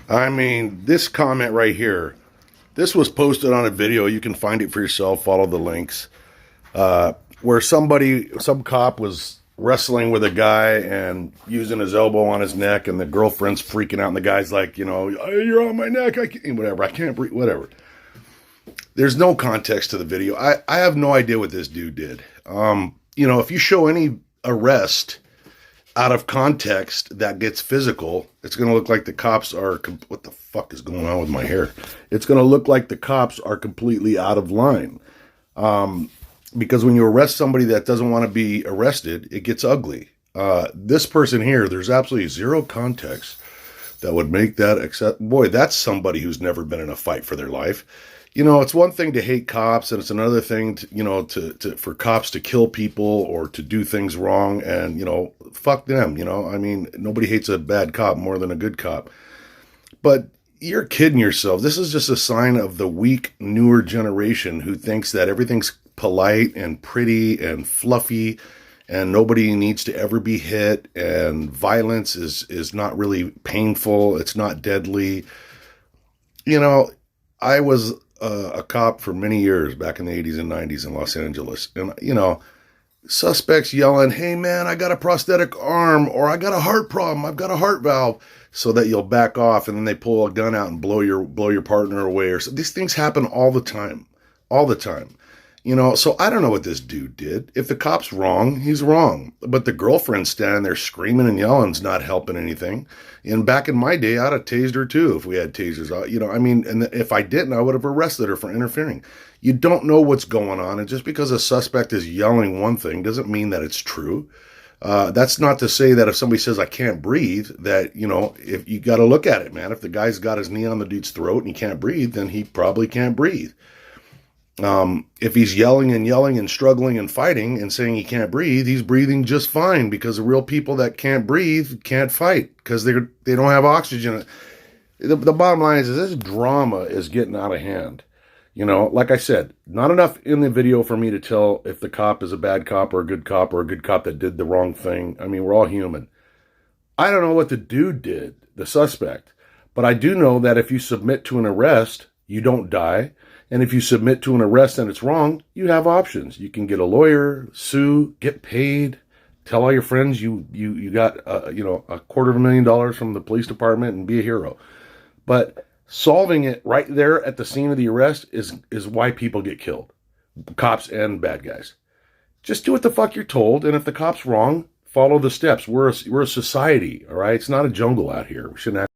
I mean, this comment right here, this was posted on a video. You can find it for yourself. Follow the links. Where some cop was wrestling with a guy and using his elbow on his neck, and the girlfriend's freaking out, and the guy's like, you're on my neck. I can't, whatever. I can't breathe, whatever. There's no context to the video. I have no idea what this dude did. If you show any arrest out of context that gets physical, it's going to look like the cops are, what the fuck is going on with my hair? It's going to look like the cops are completely out of line. Because when you arrest somebody that doesn't want to be arrested, it gets ugly. This person here, there's absolutely zero context that would make that accept. Boy, that's somebody who's never been in a fight for their life. It's one thing to hate cops, and it's another thing for cops to kill people or to do things wrong, and fuck them. I mean, nobody hates a bad cop more than a good cop. But you're kidding yourself. This is just a sign of the weak, newer generation who thinks that everything's polite and pretty and fluffy, and nobody needs to ever be hit, and violence is not really painful. It's not deadly. I was a cop for many years back in the 80s and 90s in Los Angeles. And, suspects yelling, "Hey man, I got a prosthetic arm," or "I got a heart problem. I've got a heart valve," so that you'll back off, and then they pull a gun out and blow your partner away. Or so. These things happen all the time. So I don't know what this dude did. If the cop's wrong, he's wrong. But the girlfriend standing there screaming and yelling's not helping anything. And back in my day, I'd have tased her too if we had tasers. And if I didn't, I would have arrested her for interfering. You don't know what's going on. And just because a suspect is yelling one thing doesn't mean that it's true. That's not to say that if somebody says, "I can't breathe," that, if you got to look at it, man. If the guy's got his knee on the dude's throat and he can't breathe, then he probably can't breathe. If he's yelling and struggling and fighting and saying he can't breathe, he's breathing just fine, because the real people that can't breathe can't fight because they don't have oxygen. The bottom line is this drama is getting out of hand. Like I said, not enough in the video for me to tell if the cop is a bad cop or a good cop that did the wrong thing. I mean, we're all human. I don't know what the dude did, the suspect, but I do know that if you submit to an arrest, you don't die. And if you submit to an arrest and it's wrong, you have options. You can get a lawyer, sue, get paid, tell all your friends you got $250,000 from the police department, and be a hero. But solving it right there at the scene of the arrest is why people get killed, cops and bad guys. Just do what the fuck you're told, and if the cop's wrong, follow the steps. We're a society, all right? It's not a jungle out here. We shouldn't have